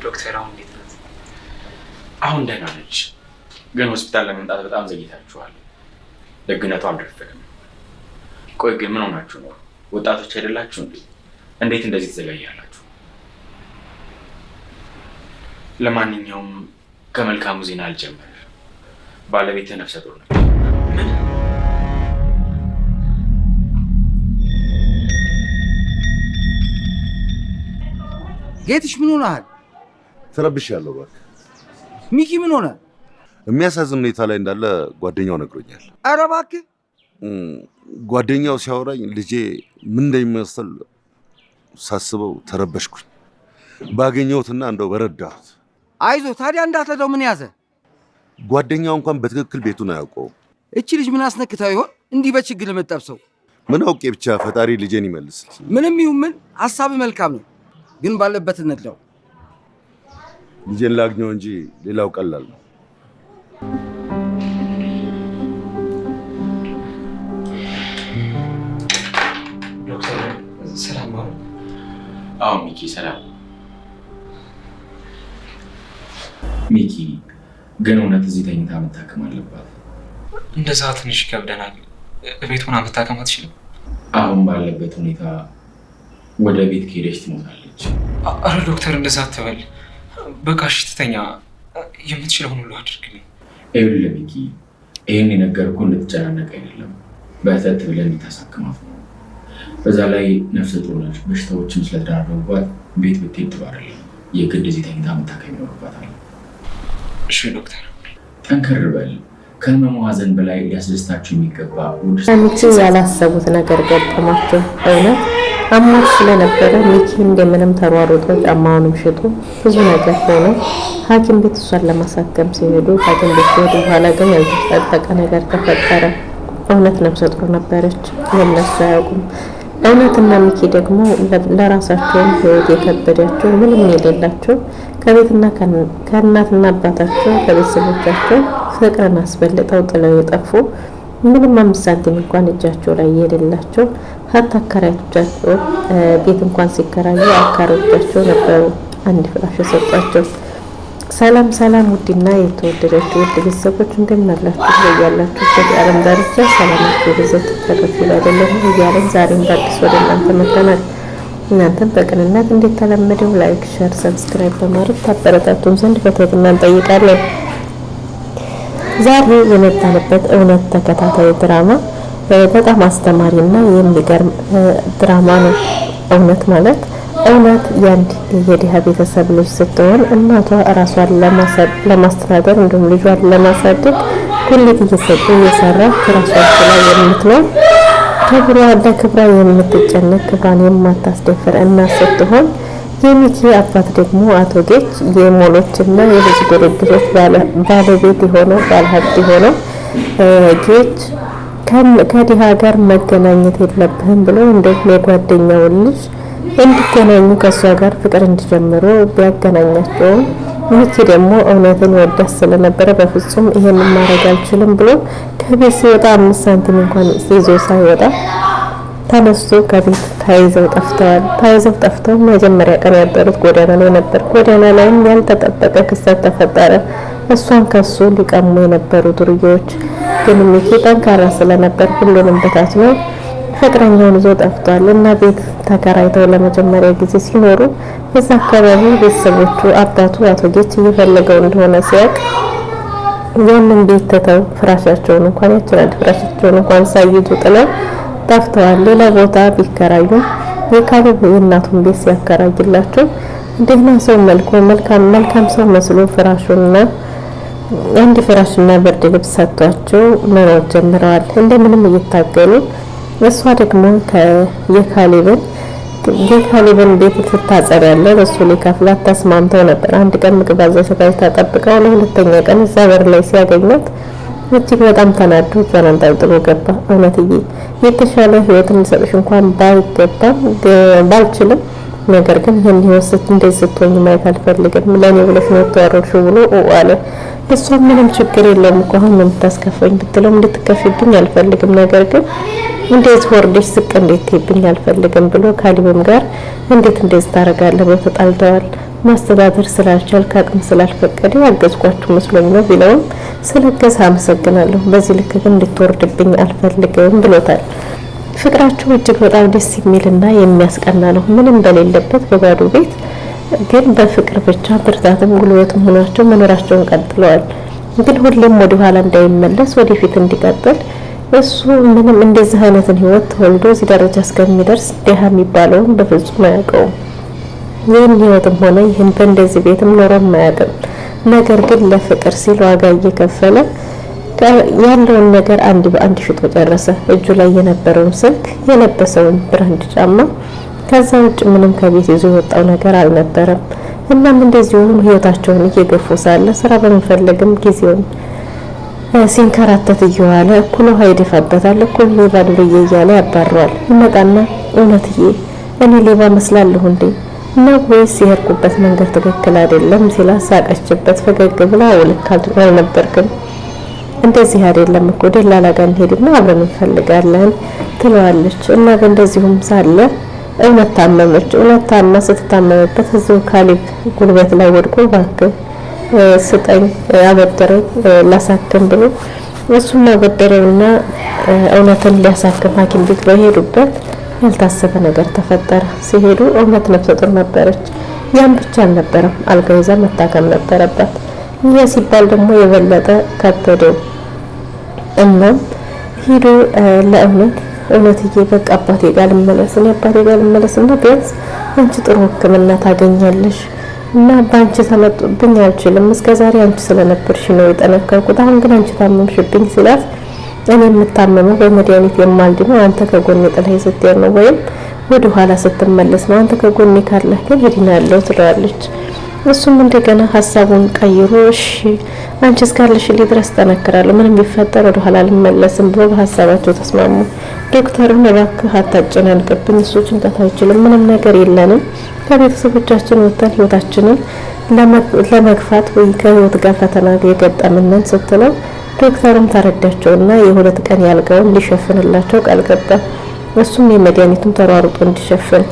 ዶክተር አሁን እንዴት ናት? አሁን ደህና ነች፣ ግን ሆስፒታል ለመምጣት በጣም ዘግይታችኋል። ደግነቱ አልደረሰም። ቆይ ግን ምን ሆናችሁ ነው? ወጣቶች አይደላችሁ እንዴ? እንዴት እንደዚህ ትዘጋያላችሁ? ለማንኛውም ከመልካሙ ዜና አልጀመረ። ባለቤትህ ነፍሰ ጡር ነች። ምን? ጌትሽ ምን ሆነሃል? ተረብሻለሁ እባክህ። ሚኪ ምን ሆነ? የሚያሳዝን ሁኔታ ላይ እንዳለ ጓደኛው ነግሮኛል። ኧረ እባክህ። ጓደኛው ሲያወራኝ ልጄ ምን እንደሚመስል ሳስበው ተረበሽኩኝ። ባገኘሁትና እንደው በረዳሁት። አይዞህ ታዲያ እንዳትረዳው ምን ያዘ? ጓደኛው እንኳን በትክክል ቤቱን አያውቀውም። እቺ ልጅ ምን አስነክታው ይሆን እንዲህ በችግር ለመጠብሰው? ምን አውቄ ብቻ ፈጣሪ ልጄን ይመልስል። ምንም ይሁን ምን ሐሳብ መልካም ነው፣ ግን ባለበት እንድለው። ልጄን ላግኘው እንጂ ሌላው ቀላል ነው። ዶክተር ሰላም ነው? አዎ ሚኪ ሰላም። ሚኪ ግን እውነት እዚህ ተኝታ መታከም አለባት? እንደዛ ትንሽ ይከብደናል። ቤት ሆና መታከም አትችልም? አሁን ባለበት ሁኔታ ወደ ቤት ከሄደች ትሞታለች። አረ ዶክተር እንደዛ አትበል። በቃ እሺ ትተኛ፣ የምትችለውን ሁሉ አድርግልኝ። ይኸውልህ ሚኪ፣ ይህን የነገርኩህ እንድትጨናነቅ አይደለም፣ በህተት ብለን እንድታሳክማት ነው። በዛ ላይ ነፍሰ ጡር ነች። በሽታዎችም ስለተደራረቡባት ቤት ብትሄድ ጥሩ አይደለም። የግድ እዚህ ተኝታ መታከም ይኖርባታል። እሺ ዶክተር። ጠንከር በል። ከህመሙ ሐዘን በላይ ሊያስደስታችሁ የሚገባ ሚኪ ያላሰቡት ነገር ገጠማቸው። እውነት አሟት ስለነበረ ሚኪ እንደምንም ተሯሩጦ ጫማውንም ሽጦ ብዙ ነገር ሆነ። ሐኪም ቤት እሷን ለማሳከም ሲሄዱ ሐኪም ቤት ወደ በኋላ ግን ያልተጠበቀ ነገር ተፈጠረ። እውነት ነፍሰ ጡር ነበረች። የነሱ አያውቁም። እውነትና ሚኪ ደግሞ ለራሳቸው ህይወት የከበዳቸው ምንም የሌላቸው ከቤትና ከእናትና አባታቸው ከቤተሰቦቻቸው ፍቅርን አስበልጠው ጥለው የጠፉ ምንም 5 ሳንቲም እንኳን እጃቸው ላይ የሌላቸው ሀታ አከራዮቻቸው ቤት እንኳን ሲከራዩ አከራዮቻቸው ነበሩ አንድ ፍራሽ የሰጧቸው። ሰላም ሰላም፣ ውድና የተወደዳችሁ ውድ ቤተሰቦች እንደምን አላችሁ? ያላችሁበት የዓለም ዳርቻ ሰላማችሁ ብዛት ተረፍ ይላልልን እያለን ዛሬም በአዲስ ወደ እናንተ መጥተናል። እናንተም በቅንነት እንደተለመደው ላይክ፣ ሼር፣ ሰብስክራይብ በማድረግ ታበረታቱን ዘንድ በትህትና እንጠይቃለን። ዛሬ የመጣንበት እውነት ተከታታይ ድራማ በጣም አስተማሪና የሚገርም ድራማ ነው። እውነት ማለት እውነት የአንድ የድሃ ቤተሰብ ልጅ ስትሆን እናቷ ራሷን ለማስተዳደር እንዲሁም ልጇን ለማሳደግ ጉልት እየሰራች ራሷን ችላ የምትኖር ለክብሯ የምትጨነቅ ክብሯን የማታስደፍር እናት ስትሆን የሚኪ አባት ደግሞ አቶ ጌች የሞሎችና የልጅ ድርጅቶች ባለቤት የሆነው ባለሀብት የሆነው ጌች ከድሃ ጋር መገናኘት የለብህም ብሎ እንደውም የጓደኛውን ልጅ እንዲገናኙ ከሷ ጋር ፍቅር እንዲጀምሩ ቢያገናኛቸውም ሚኪ ደግሞ እውነትን ወዳስ ስለነበረ በፍጹም ይሄንን ማድረግ አልችልም ብሎ ከቤት ሲወጣ 5 ሳንቲም እንኳን ይዞ ሳይወጣ ተነስቶ ከቤት ታይዘው ጠፍተው መጀመሪያ ቀን ያደሩት ጎዳና ላይ ነበር። ጎዳና ላይም ያልተጠበቀ ክስተት ተፈጠረ። እሷን ከሱ ሊቀሙ የነበሩ ዱርዬዎች ግን ሚኪ ጠንካራ ስለነበር ሁሉንም በታትነው ፍቅረኛውን ይዞ ጠፍቷል እና ቤት ተከራይተው ለመጀመሪያ ጊዜ ሲኖሩ በዛ አካባቢ ቤተሰቦቹ አባቱ አቶ ጌች እየፈለገው እንደሆነ ሲያቅ ያንን ቤት ተተው ፍራሻቸውን እንኳን ያችላል ፍራሻቸውን እንኳን ሳይዙ ጥለው ጠፍተዋል። ሌላ ቦታ ቢከራዩም የካሌብ የእናቱን ቤት ሲያከራይላቸው እንደገና ሰው መልካም ሰው መስሎ ፍራሹንና አንድ ፍራሽና ብርድ ልብስ ሰጥቷቸው መኖር ጀምረዋል። እንደምንም እየታገሉ እሷ ደግሞ የካሌብን ቤት ትታጸዳለች። እሱ ሊከፍላት ተስማምተው ነበር። አንድ ቀን ምግብ አዘጋጅታ ተጠብቀው ለሁለተኛ ቀን እዛ በር ላይ ሲያገኛት እጅግ በጣም ተናዶ እጇን አንጠልጥሎ ገባ። እውነትዬ የተሻለ ህይወት እንሰጥሽ እንኳን ባልችልም ነገር ግን ይሄን ህይወት እንደዚህ ስትሆኝ ማየት አልፈልግም፣ ለኔ ብለሽ ነው ተወረድሽው ብሎ አለ። እሷ ምንም ችግር የለውም እኮ አሁን የምታስከፈኝ ብትለው እንድትከፍብኝ አልፈልግም፣ ነገር ግን እንዴት ወርደሽ ዝቅ እንዴት ትይብኝ አልፈልግም ብሎ ካሌብም ጋር እንዴት እንደዚህ ታረጋለህ ብለው ተጣልተዋል። ማስተዳደር ስላልቻልክ አቅም ስላልፈቀደ ያገዝኳችሁ መስሎኝ ነው ቢለውም ስለገዛ አመሰግናለሁ፣ በዚህ ልክ ግን እንድትወርድብኝ አልፈልግም ብሎታል። ፍቅራቸው እጅግ በጣም ደስ የሚልና የሚያስቀና ነው። ምንም በሌለበት በባዶ ቤት ግን በፍቅር ብቻ ብርታትም ጉልበትም ሆኗቸው መኖራቸውን ቀጥለዋል። ግን ሁሌም ወደ ኋላ እንዳይመለስ ወደፊት እንዲቀጥል እሱ ምንም እንደዚህ አይነትን ህይወት ተወልዶ እዚህ ደረጃ እስከሚደርስ ደሃ የሚባለውን በፍጹም አያውቀውም። ይህን ህይወትም ሆነ ይህን በእንደዚህ ቤትም ኖሮም አያውቅም። ነገር ግን ለፍቅር ሲል ዋጋ እየከፈለ ያለውን ነገር አንድ በአንድ ሽጦ ጨረሰ። እጁ ላይ የነበረውን ስልክ፣ የለበሰውን ብራንድ ጫማ፣ ከዛ ውጭ ምንም ከቤት ይዞ የወጣው ነገር አልነበረም። እናም እንደዚሁ ህይወታቸውን እየገፉ ሳለ ስራ በመፈለግም ጊዜውን ሲንከራተት እየዋለ እኩል ውሃ ይደፋበታል፣ እኩል ሌባ ዱርዬ እያለ ያባረዋል። ይመጣና እውነትዬ እኔ ሌባ መስላለሁ እንዴ እና ወይስ የሄድኩበት መንገድ ትክክል አይደለም ሲላ ሳቀችበት። ፈገግ ብላ ልክ አልነበርክም፣ እንደዚህ አይደለም እኮ ደላላ ጋር እንሄድና አብረን እንፈልጋለን ትለዋለች። እና በእንደዚሁም ሳለ እውነት ታመመች። እውነት ታማ ስትታመምበት እዚሁ ካሌብ ጉልበት ላይ ወድቆ እባክህ ስጠኝ አበደረኝ ላሳክም ብሎ እሱም አበደረውና እውነትን ሊያሳክም ሐኪም ቤት በሄዱበት ያልታሰበ ነገር ተፈጠረ። ሲሄዱ እውነት ነፍሰ ጡር ነበረች። ያን ብቻ አልነበረም፣ አልጋ ይዛ መታከም ነበረባት። ይህ ሲባል ደግሞ የበለጠ ከበደው። እናም ሂዱ እውነትዬ በቃ አባቴ ጋር ልመለስ፣ እኔ አባቴ ጋር ልመለስና ቢያንስ አንቺ ጥሩ ሕክምና ታገኛለሽ እና ባንቺ ተመጡብኝ አልችልም፣ እስከዛሬ አንቺ ስለነበርሽ ነው የጠነከርኩት፣ አሁን ግን አንቺ ታመምሽብኝ ሲላት እኔ የምታመመው በመድኃኒት የማልድነው አንተ ከጎኔ ጥለህ ስትሄድ ነው ወይም ወደ ኋላ ስትመለስ ነው፣ አንተ ከጎኔ ካለህ ግን እድናለሁ ትለዋለች። እሱም እንደገና ሀሳቡን ቀይሮ እሺ አንቺ እስካለሽልኝ ድረስ ጠነክራለሁ፣ ምንም ቢፈጠር ወደ ኋላ አልመለስም ብሎ በሀሳባቸው ተስማሙ። ዶክተሩን እባክህ አታጨናንቅብኝ፣ እሱ ጭንቀት አይችልም፣ ምንም ነገር የለንም፣ ከቤተሰቦቻችን ወጥተን ህይወታችንን ለመግፋት ወይ ከህይወት ጋር ፈተና የገጠምንን ስትለው ዶክተሩም ተረዳቸውና የ2 ቀን ያልጋውን ሊሸፍንላቸው ቃል ገባ። እሱም የመድኃኒቱን ተሯሩጦ እንዲሸፍን።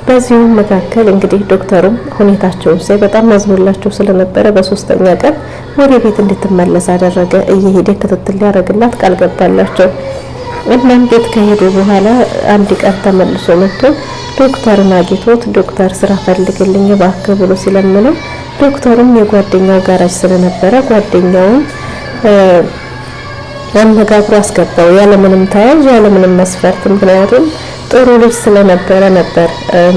በዚሁም መካከል እንግዲህ ዶክተሩም ሁኔታቸውን ሳይ በጣም አዝኖላቸው ስለነበረ በ3ኛ ቀን ወደ ቤት እንድትመለስ አደረገ። እየሄደ ክትትል ሊያደርግላት ቃል ገባላቸው። እናም ቤት ከሄዱ በኋላ አንድ ቀን ተመልሶ መጥቶ ዶክተርን አግኝቶት ዶክተር ስራ ፈልግልኝ እባክህ ብሎ ሲለምነው ዶክተሩም የጓደኛው ጋራጅ ስለነበረ ጓደኛውን አነጋግሮ አስገባው፣ ያለምንም ተያዥ ያለምንም መስፈርት። ምክንያቱም ጥሩ ልጅ ስለነበረ ነበር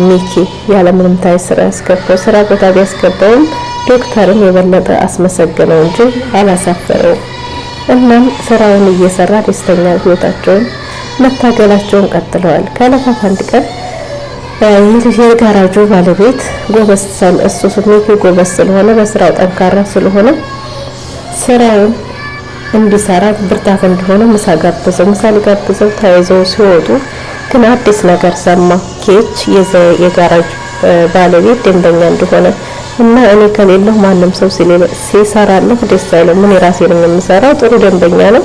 ሚኪ ያለምንም ተያዥ ስራ ያስገባው። ስራ ቦታ ቢያስገባውም ዶክተርን የበለጠ አስመሰገነው እንጂ አላሳፈረው። እናም ስራውን እየሰራ ደስተኛ ህይወታቸውን መታገላቸውን ቀጥለዋል። ከዕለታት አንድ ቀን የጋራጁ ባለቤት ጎበዝ ሚኪ ጎበዝ ስለሆነ በስራው ጠንካራ ስለሆነ ስራውን እንዲሰራ ብርታት እንደሆነ ምሳ ጋብዘው። ምሳ ሊጋብዘው ተያይዘው ሲወጡ ግን አዲስ ነገር ሰማ። ኬች የጋራጅ ባለቤት ደንበኛ እንደሆነ እና እኔ ከሌለው ማንም ሰው ሲሰራለሁ ደስ አይለው፣ ምን ራሴ ነኝ የምሰራው፣ ጥሩ ደንበኛ ነው፣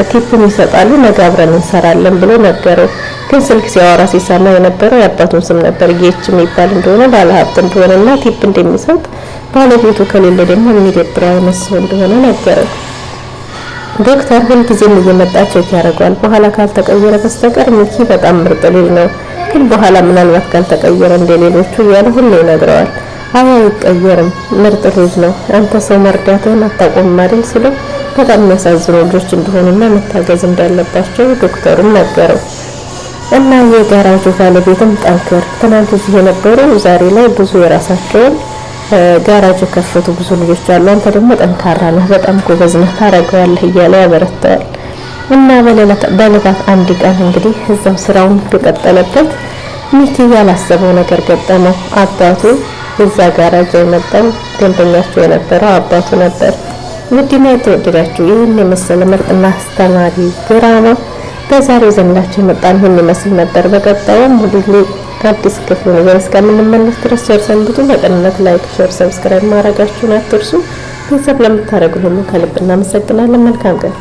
ቲፕም ይሰጣሉ፣ ነገ አብረን እንሰራለን ብሎ ነገረው። ግን ስልክ ሲያወራ ሲሰማ የነበረው የአባቱን ስም ነበር፣ ጌች የሚባል እንደሆነ ባለሀብት እንደሆነና ቲፕ እንደሚሰጥ፣ ባለቤቱ ከሌለ ደግሞ የሚደብረው አይነት ሰው እንደሆነ ነገረው። ዶክተር ሁልጊዜም እየመጣ ቼክ ያደርገዋል። በኋላ ካልተቀየረ በስተቀር ሚኪ በጣም ምርጥ ልጅ ነው፣ ግን በኋላ ምናልባት ካልተቀየረ እንደሌሎቹ እያለ ሁሉ ይነግረዋል። አይ አይቀየርም፣ ምርጥ ልጅ ነው፣ አንተ ሰው መርዳትህን አታቆምም አይደል ሲለው በጣም የሚያሳዝኑ ልጆች እንደሆኑና መታገዝ እንዳለባቸው ዶክተሩም ነገረው። እና የጋራጁ ባለቤትም ጠንክር፣ ትናንት እዚህ የነበሩ ዛሬ ላይ ብዙ የራሳቸውን ጋራጅ ከፈቱ ብዙ ልጆች አሉ፣ አንተ ደግሞ ጠንካራ ነህ፣ በጣም ጎበዝ ነህ፣ ታረጋለህ እያለ ያበረታዋል። እና በዕለታት አንድ ቀን እንግዲህ እዛው ስራውን በቀጠለበት ሚኪ ያላሰበው ነገር ገጠመው። አባቱ እዛ ጋራጅ የመጣው ደንበኛቸው የነበረው አባቱ ነበር። ውድና የተወደዳችሁ ይህን የመሰለ ምርጥና አስተማሪ ድራማ በዛሬው ዘንላችሁ የመጣን ይህን ይመስል ነበር። በቀጣዩም ሁሉ አዲስ ክፍል ነው እስከምንመለስ ድረስ ሸር ሰንብቱ። በቅንነት ላይክ፣ ሸር፣ ሰብስክራይብ ማድረጋችሁን አትርሱ። ቤተሰብ ለምታደርጉ ሁሉ ከልብ እናመሰግናለን። መልካም ቀን